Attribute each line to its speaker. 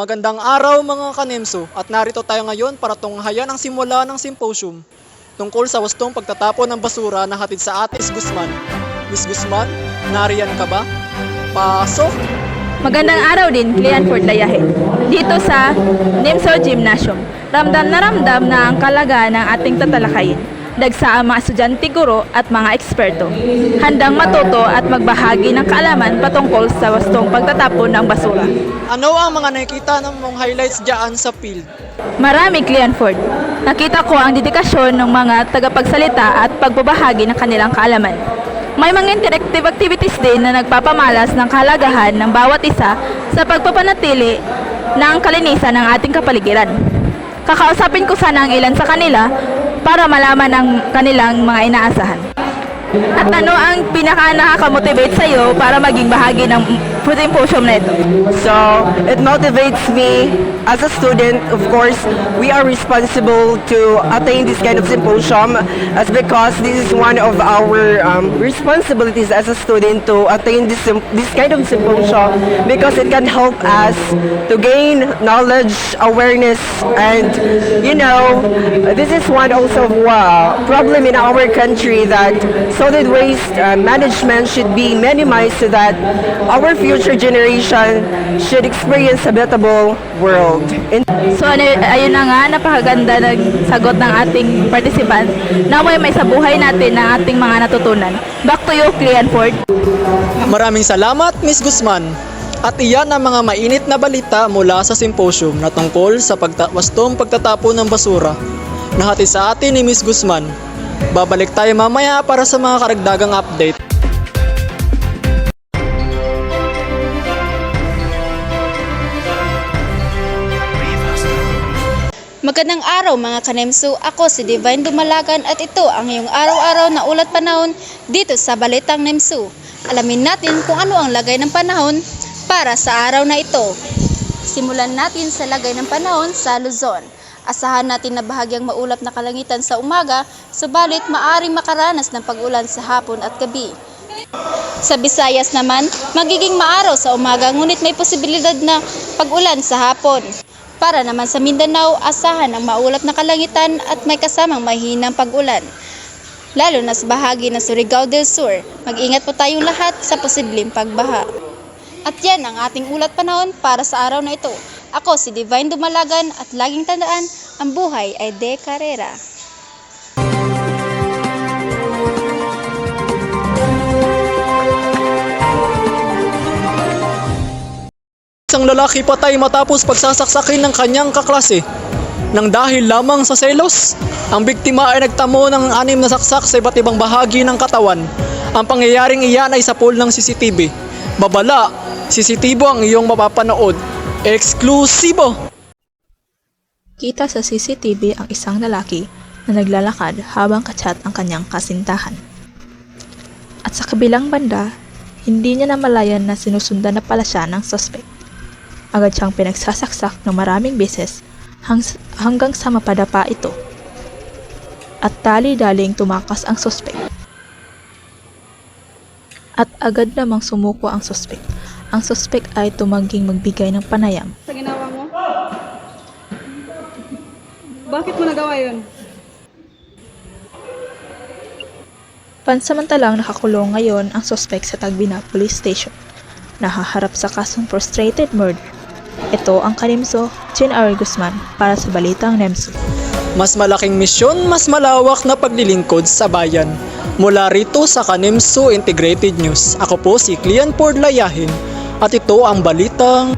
Speaker 1: Magandang araw mga kanemso at narito tayo ngayon para tunghayan ang simula ng symposium tungkol sa wastong pagtatapon ng basura na hatid sa atin Miss Guzman. Miss Guzman, nariyan ka ba? Pasok!
Speaker 2: Magandang araw din, Cleanford Layahin. Dito sa NIMSO Gymnasium, ramdam na ang kalagayan ng ating tatalakayin. Dagsa ang mga estudyante, guro at mga eksperto. Handang matuto at magbahagi ng kaalaman patungkol sa wastong pagtatapon ng basura.
Speaker 1: Ano ang mga nakikita ng mong highlights dyan sa field?
Speaker 2: Marami, Cleanford. Nakita ko ang dedikasyon ng mga tagapagsalita at pagbabahagi ng kanilang kaalaman. May mga interactive activities din na nagpapamalas ng kahalagahan ng bawat isa sa pagpapanatili ng kalinisan ng ating kapaligiran. Kakausapin ko sana ang ilan sa kanila para malaman ang kanilang mga inaasahan. At ano ang pinaka-nakakamotivate sa iyo para maging bahagi ng symposium na ito?
Speaker 3: So, it motivates me as a student. Of course, we are responsible to attain this kind of symposium as because this is one of our responsibilities as a student to attain this kind of symposium because it can help us to gain knowledge, awareness, and this is one also problem in our country that solid waste management should be minimized so that our future generation should experience a habitable world.
Speaker 2: So ayun na nga, napakaganda ng sagot ng ating participant. Naway may sa buhay natin ang ating mga natutunan. Back to you, Cleanford.
Speaker 1: Maraming salamat, Miss Guzman. At iyan ang mga mainit na balita mula sa symposium na tungkol sa wastong pagtatapon ng basura na hatid sa atin ni Miss Guzman. Babalik tayo mamaya para sa mga karagdagang update.
Speaker 4: Magandang araw mga kanemso, ako si Divine Dumalagan at ito ang iyong araw-araw na ulat panahon dito sa Balitang NEMSU. Alamin natin kung ano ang lagay ng panahon para sa araw na ito. Simulan natin sa lagay ng panahon sa Luzon. Asahan natin na bahagyang maulap na kalangitan sa umaga, subalit maaring makaranas ng pag-ulan sa hapon at gabi. Sa Visayas naman, magiging maaraw sa umaga ngunit may posibilidad na pag-ulan sa hapon. Para naman sa Mindanao, asahan ang maulap na kalangitan at may kasamang mahinang pag-ulan. Lalo na sa bahagi ng Surigao del Sur, mag-ingat po tayong lahat sa posibleng pagbaha. At yan ang ating ulat panahon para sa araw na ito. Ako si Divine Dumalagan at laging tandaan, ang buhay ay de carrera.
Speaker 1: Isang lalaki patay matapos pagsasaksakin ng kanyang kaklase. Nang dahil lamang sa selos, ang biktima ay nagtamo ng 6 na saksak sa iba't ibang bahagi ng katawan. Ang pangyayaring iyan ay sa pool ng CCTV. Babala, CCTV ang iyong mapapanood. Eksklusibo!
Speaker 2: Kita sa CCTV ang isang lalaki na naglalakad habang kachat ang kanyang kasintahan. At sa kabilang banda, hindi niya namalayan na sinusundan na pala siya ng suspect. Agad siyang pinagsasaksak ng maraming beses hanggang sa mapadapa ito. At dali-daling tumakas ang suspect. At agad namang sumuko ang suspect. Ang suspect ay tumangging magbigay ng panayam.
Speaker 5: Sa ginawa mo? Bakit mo nagawa yun?
Speaker 2: Pansamantalang nakakulong ngayon ang suspect sa Tagbina Police Station. Nahaharap sa kasong frustrated murder. Ito ang Kanimso, Jean R. Guzman para sa Balitang NEMSU.
Speaker 1: Mas malaking misyon, mas malawak na paglilingkod sa bayan. Mula rito sa Kanimso Integrated News, ako po si Cleanford Layahin at ito ang Balitang